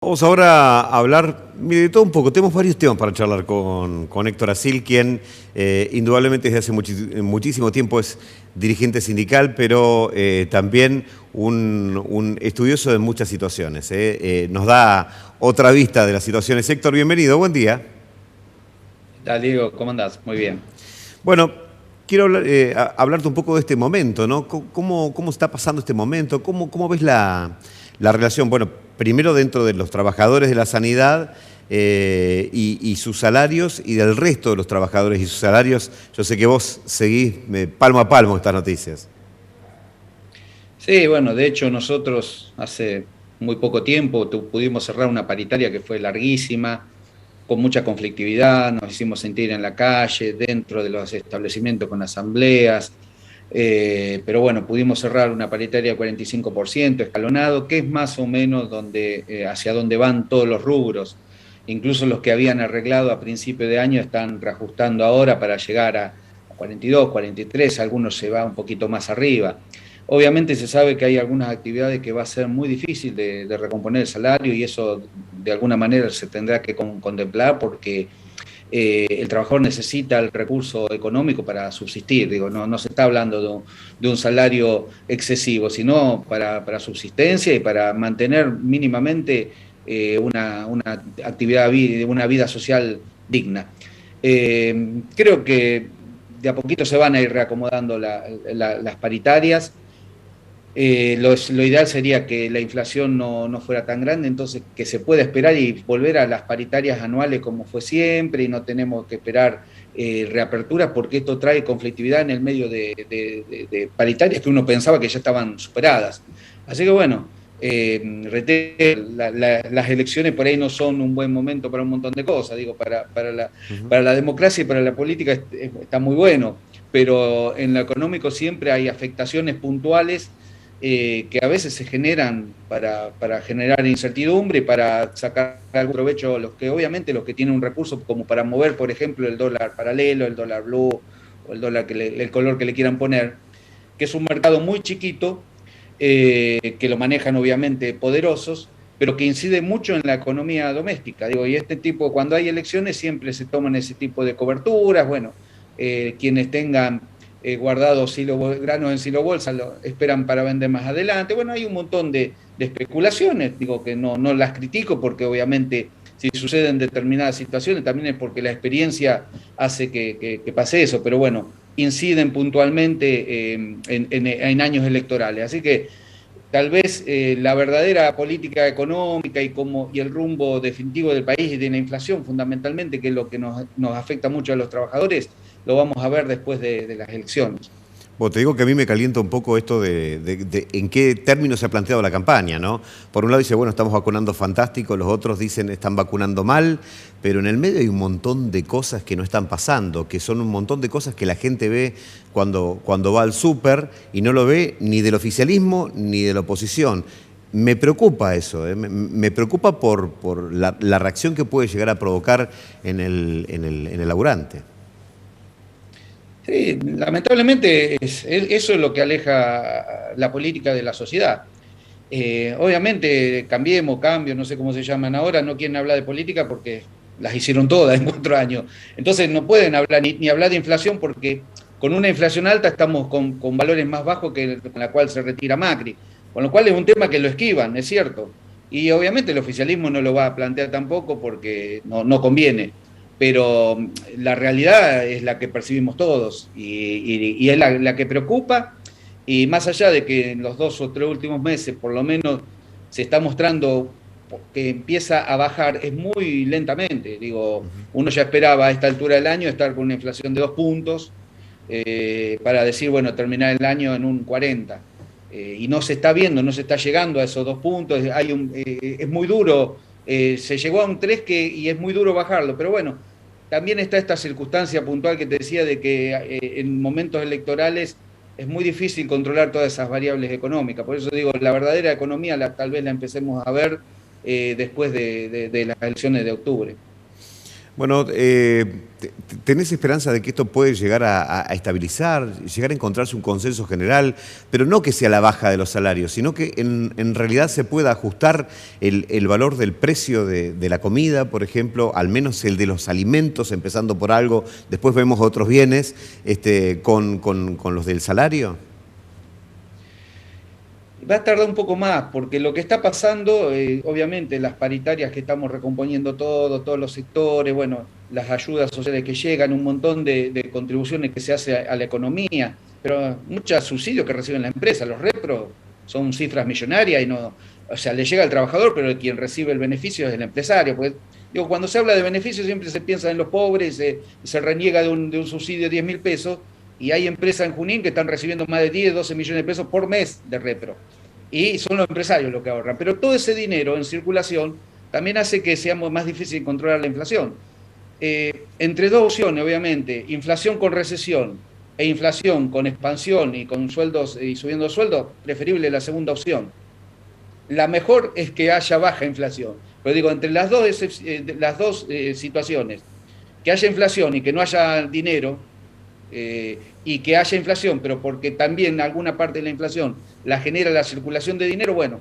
Vamos ahora a hablar mire, de todo un poco. Tenemos varios temas para charlar con Héctor Asil, quien indudablemente desde hace muchísimo tiempo es dirigente sindical, pero también un estudioso de muchas situaciones. Nos da otra vista de las situaciones. Héctor, bienvenido, buen día. ¿Qué tal, Diego? ¿Cómo andás? Muy bien. Bueno, quiero hablarte un poco de este momento, ¿no? ¿Cómo está pasando este momento? ¿Cómo ves la relación? Bueno, primero dentro de los trabajadores de la sanidad y sus salarios y del resto de los trabajadores y sus salarios. Yo sé que vos seguís palmo a palmo estas noticias. Sí, bueno, de hecho nosotros hace muy poco tiempo pudimos cerrar una paritaria que fue larguísima, con mucha conflictividad, nos hicimos sentir en la calle, dentro de los establecimientos con asambleas, pero bueno, pudimos cerrar una paritaria 45% escalonado, que es más o menos hacia donde van todos los rubros. Incluso los que habían arreglado a principio de año están reajustando ahora para llegar a 42, 43, algunos se va un poquito más arriba. Obviamente se sabe que hay algunas actividades que va a ser muy difícil de recomponer el salario y eso de alguna manera se tendrá que contemplar porque el trabajador necesita el recurso económico para subsistir. Digo, no se está hablando de un salario excesivo, sino para subsistencia y para mantener mínimamente una actividad, una vida social digna. Creo que de a poquito se van a ir reacomodando las paritarias. Lo ideal sería que la inflación no fuera tan grande, entonces que se pueda esperar y volver a las paritarias anuales como fue siempre y no tenemos que esperar reaperturas porque esto trae conflictividad en el medio de paritarias que uno pensaba que ya estaban superadas. Así que bueno, las elecciones por ahí no son un buen momento para un montón de cosas, digo, Ujú. para la democracia y para la política está muy bueno, pero en lo económico siempre hay afectaciones puntuales que a veces se generan para generar incertidumbre y para sacar algún provecho, obviamente los que tienen un recurso como para mover, por ejemplo, el dólar paralelo, el dólar blue o el dólar el color que le quieran poner, que es un mercado muy chiquito, que lo manejan obviamente poderosos, pero que incide mucho en la economía doméstica. Digo, y este tipo, cuando hay elecciones, siempre se toman ese tipo de coberturas. Bueno, quienes tengan guardados granos en silo bolsa lo esperan para vender más adelante. Bueno, hay un montón de especulaciones, digo que no las critico porque obviamente si suceden determinadas situaciones también es porque la experiencia hace que pase eso, pero bueno, inciden puntualmente en años electorales. Así que tal vez la verdadera política económica y el rumbo definitivo del país y de la inflación fundamentalmente, que es lo que nos afecta mucho a los trabajadores, lo vamos a ver después de las elecciones. Bueno, te digo que a mí me calienta un poco esto de en qué términos se ha planteado la campaña, ¿no? Por un lado dice, bueno, estamos vacunando fantástico, los otros dicen están vacunando mal, pero en el medio hay un montón de cosas que no están pasando, que son un montón de cosas que la gente ve cuando va al súper y no lo ve ni del oficialismo ni de la oposición. Me preocupa eso, me preocupa por la reacción que puede llegar a provocar en el laburante. Sí, lamentablemente eso es lo que aleja la política de la sociedad. Obviamente, cambio, no sé cómo se llaman ahora, no quieren hablar de política porque las hicieron todas en 4 años. Entonces no pueden hablar ni hablar de inflación porque con una inflación alta estamos con valores más bajos que con la cual se retira Macri. Con lo cual es un tema que lo esquivan, es cierto. Y obviamente el oficialismo no lo va a plantear tampoco porque no conviene. Pero la realidad es la que percibimos todos y es la que preocupa y más allá de que en los 2 o 3 últimos meses, por lo menos, se está mostrando que empieza a bajar, es muy lentamente. Digo, uno ya esperaba a esta altura del año estar con una inflación de 2 puntos para decir, bueno, terminar el año en un 40. Y no se está viendo, no se está llegando a esos 2 puntos. Es muy duro, se llegó a un 3 y es muy duro bajarlo, pero bueno, también está esta circunstancia puntual que te decía de que en momentos electorales es muy difícil controlar todas esas variables económicas. Por eso digo, la verdadera economía tal vez la empecemos a ver después de las elecciones de octubre. Bueno, ¿tenés esperanza de que esto puede llegar a estabilizar, llegar a encontrarse un consenso general, pero no que sea la baja de los salarios, sino que en realidad se pueda ajustar el valor del precio de la comida, por ejemplo, al menos el de los alimentos, empezando por algo, después vemos otros bienes, con los del salario? Va a tardar un poco más, porque lo que está pasando, obviamente, las paritarias que estamos recomponiendo todos los sectores, bueno, las ayudas sociales que llegan, un montón de contribuciones que se hace a la economía, pero muchos subsidios que reciben la empresa, los repros son cifras millonarias y no, o sea, le llega al trabajador, pero quien recibe el beneficio es el empresario. Porque, digo, cuando se habla de beneficios siempre se piensa en los pobres, se reniega de un subsidio de 10.000 pesos, y hay empresas en Junín que están recibiendo más de 10, 12 millones de pesos por mes de repro. Y son los empresarios los que ahorran. Pero todo ese dinero en circulación también hace que sea más difícil controlar la inflación. Entre dos opciones, obviamente, inflación con recesión e inflación con expansión y con sueldos y subiendo sueldos, preferible la segunda opción. La mejor es que haya baja inflación. Pero digo, entre las dos situaciones, que haya inflación y que no haya dinero, y que haya inflación, pero porque también alguna parte de la inflación la genera la circulación de dinero, bueno,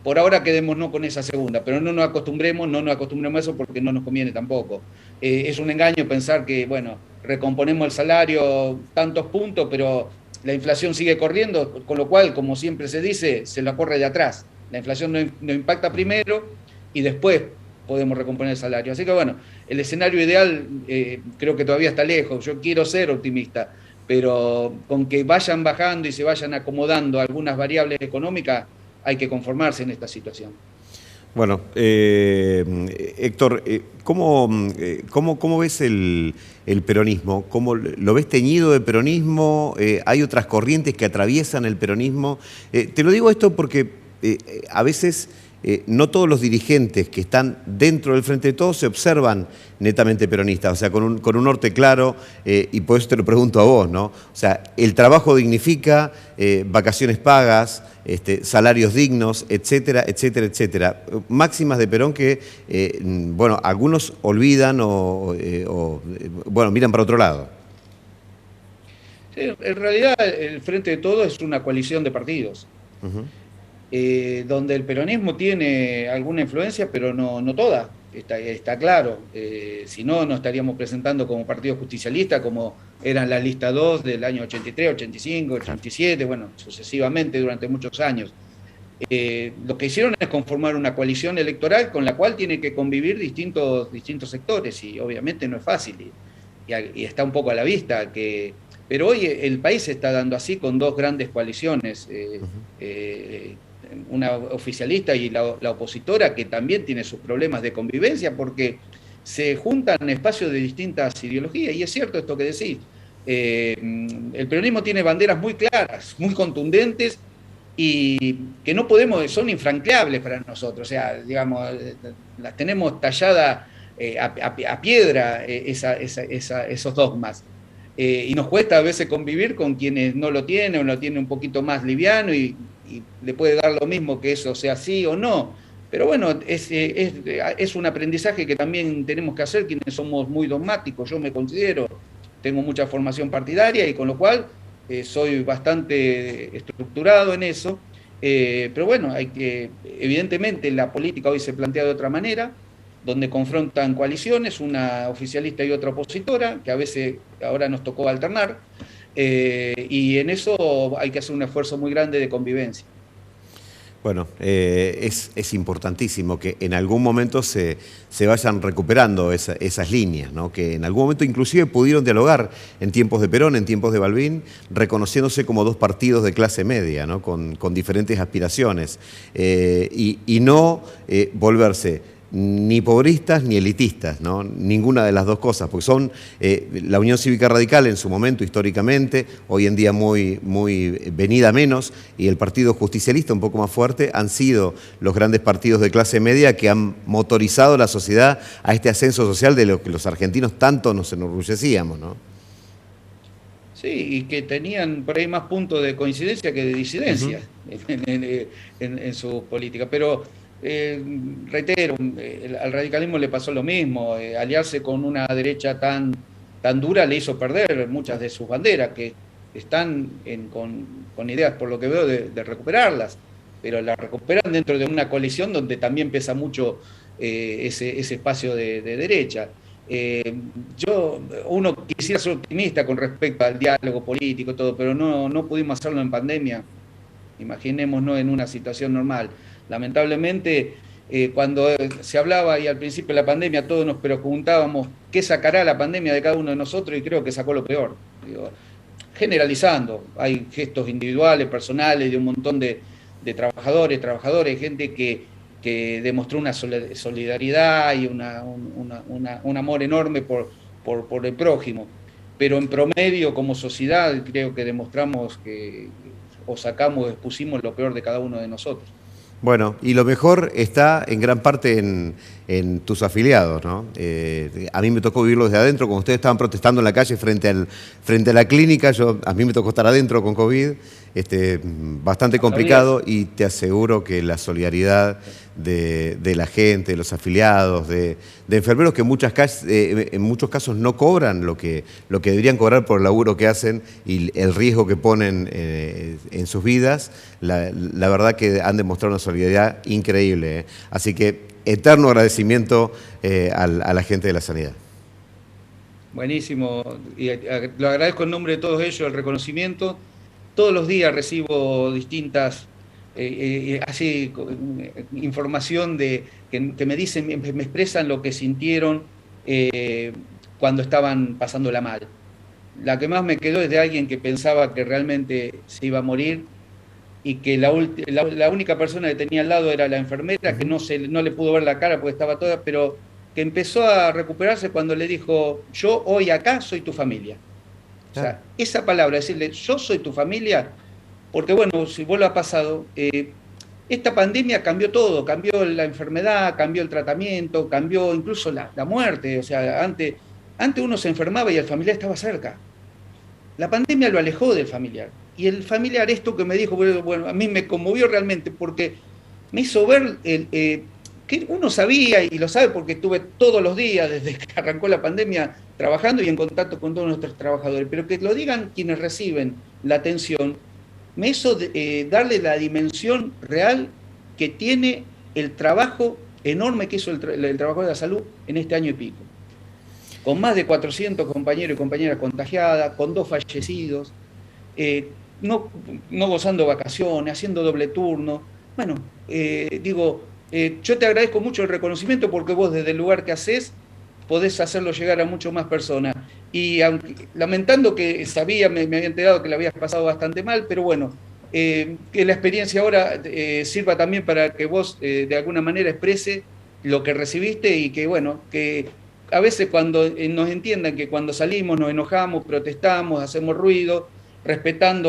por ahora quedémonos con esa segunda, pero no nos acostumbremos a eso porque no nos conviene tampoco. Es un engaño pensar que, bueno, recomponemos el salario tantos puntos, pero la inflación sigue corriendo, con lo cual, como siempre se dice, se la corre de atrás. La inflación no impacta primero y después podemos recomponer el salario. Así que bueno, el escenario ideal creo que todavía está lejos. Yo quiero ser optimista, pero con que vayan bajando y se vayan acomodando algunas variables económicas, hay que conformarse en esta situación. Bueno, Héctor, ¿cómo ves el peronismo? ¿Cómo lo ves teñido de peronismo? ¿Hay otras corrientes que atraviesan el peronismo? Te lo digo esto porque a veces no todos los dirigentes que están dentro del Frente de Todos se observan netamente peronistas, o sea, con un norte claro, y por eso te lo pregunto a vos, ¿no? O sea, el trabajo dignifica, vacaciones pagas, salarios dignos, etcétera, etcétera, etcétera. Máximas de Perón que, bueno, algunos olvidan bueno, miran para otro lado. Sí, en realidad el Frente de Todos es una coalición de partidos. Ujú. Donde el peronismo tiene alguna influencia, pero no toda, está claro. Si no, no estaríamos presentando como partido justicialista, como eran la lista 2 del año 83, 85, 87, bueno, sucesivamente durante muchos años. Lo que hicieron es conformar una coalición electoral con la cual tienen que convivir distintos sectores, y obviamente no es fácil, y está un poco a la vista pero hoy el país se está dando así con dos grandes coaliciones, una oficialista y la opositora, que también tiene sus problemas de convivencia porque se juntan espacios de distintas ideologías. Y es cierto esto que decís. El peronismo tiene banderas muy claras, muy contundentes, y que no podemos, son infranqueables para nosotros. O sea, digamos, las tenemos talladas a piedra, esos dogmas. Y nos cuesta a veces convivir con quienes no lo tienen o lo tienen un poquito más liviano, y le puede dar lo mismo que eso sea así o no. Pero bueno, es un aprendizaje que también tenemos que hacer quienes somos muy dogmáticos. Yo me considero, tengo mucha formación partidaria y con lo cual soy bastante estructurado en eso. Pero bueno, evidentemente la política hoy se plantea de otra manera, donde confrontan coaliciones, una oficialista y otra opositora, que a veces ahora nos tocó alternar, y en eso hay que hacer un esfuerzo muy grande de convivencia. Bueno, es importantísimo que en algún momento se vayan recuperando esas líneas, ¿no? Que en algún momento inclusive pudieron dialogar en tiempos de Perón, en tiempos de Balbín, reconociéndose como dos partidos de clase media, ¿no? Con diferentes aspiraciones, y no volverse ni pobristas ni elitistas, ¿no? Ninguna de las dos cosas, porque son la Unión Cívica Radical en su momento, históricamente, hoy en día muy venida menos, y el Partido Justicialista un poco más fuerte, han sido los grandes partidos de clase media que han motorizado la sociedad a este ascenso social de lo que los argentinos tanto nos enorgullecíamos, ¿no? Sí, y que tenían por ahí más puntos de coincidencia que de Ujú. disidencia en su política. Pero reitero, al radicalismo le pasó lo mismo. Aliarse con una derecha tan dura le hizo perder muchas de sus banderas, que están con ideas, por lo que veo, de recuperarlas, pero las recuperan dentro de una coalición donde también pesa mucho ese espacio de derecha. Uno quisiera ser optimista con respecto al diálogo político, todo, pero no pudimos hacerlo en pandemia. Imaginémonos en una situación normal. Lamentablemente, cuando se hablaba y al principio de la pandemia todos nos preguntábamos qué sacará la pandemia de cada uno de nosotros, y creo que sacó lo peor. Digo, generalizando, hay gestos individuales, personales, de un montón de trabajadores, gente que demostró una solidaridad y un amor enorme por el prójimo. Pero en promedio, como sociedad, creo que demostramos expusimos lo peor de cada uno de nosotros. Bueno, y lo mejor está en gran parte en tus afiliados, ¿no? A mí me tocó vivirlo desde adentro, cuando ustedes estaban protestando en la calle frente a la clínica, a mí me tocó estar adentro con COVID, bastante complicado, y te aseguro que la solidaridad de la gente, de los afiliados, de enfermeros que en muchos casos no cobran lo que deberían cobrar por el laburo que hacen y el riesgo que ponen en sus vidas, la verdad que han demostrado una solidaridad increíble, ¿eh? Así que eterno agradecimiento a la gente de la sanidad. Buenísimo, y lo agradezco en nombre de todos ellos el reconocimiento. Todos los días recibo distintas información que me dicen, me expresan lo que sintieron cuando estaban pasándola mal. La que más me quedó es de alguien que pensaba que realmente se iba a morir y que la única persona que tenía al lado era la enfermera, que no le pudo ver la cara porque estaba toda, pero que empezó a recuperarse cuando le dijo: yo hoy acá soy tu familia. O sea, esa palabra, decirle yo soy tu familia, porque bueno, si vos lo has pasado, esta pandemia cambió todo, cambió la enfermedad, cambió el tratamiento, cambió incluso la muerte. O sea, antes uno se enfermaba y el familiar estaba cerca. La pandemia lo alejó del familiar. Y el familiar, esto que me dijo, bueno, a mí me conmovió realmente, porque me hizo ver que uno sabía, y lo sabe porque estuve todos los días desde que arrancó la pandemia trabajando y en contacto con todos nuestros trabajadores, pero que lo digan quienes reciben la atención, me hizo darle la dimensión real que tiene el trabajo enorme que hizo el trabajador de la salud en este año y pico. Con más de 400 compañeros y compañeras contagiadas, con 2 fallecidos, no gozando vacaciones, haciendo doble turno. Bueno, yo te agradezco mucho el reconocimiento, porque vos desde el lugar que haces podés hacerlo llegar a mucho más personas. Y lamentando que me había enterado que la habías pasado bastante mal, pero bueno, que la experiencia ahora sirva también para que vos de alguna manera exprese lo que recibiste, y que bueno, que a veces cuando nos entiendan que cuando salimos nos enojamos, protestamos, hacemos ruido,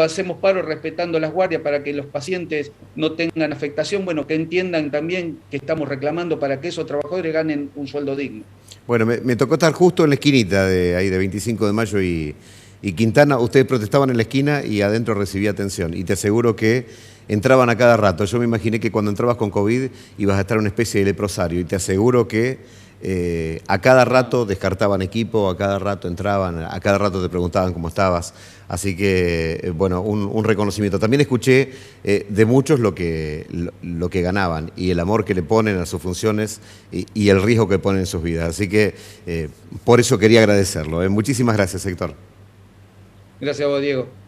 hacemos paro respetando las guardias para que los pacientes no tengan afectación, bueno, que entiendan también que estamos reclamando para que esos trabajadores ganen un sueldo digno. Bueno, me tocó estar justo en la esquinita ahí de 25 de mayo y Quintana. Ustedes protestaban en la esquina y adentro recibía atención, y te aseguro que entraban a cada rato. Yo me imaginé que cuando entrabas con COVID ibas a estar en una especie de leprosario, y te aseguro que a cada rato descartaban equipo, a cada rato entraban, a cada rato te preguntaban cómo estabas. Así que, bueno, un reconocimiento. También escuché de muchos lo que ganaban, y el amor que le ponen a sus funciones y el riesgo que ponen en sus vidas. Así que por eso quería agradecerlo. Muchísimas gracias, Héctor. Gracias a vos, Diego.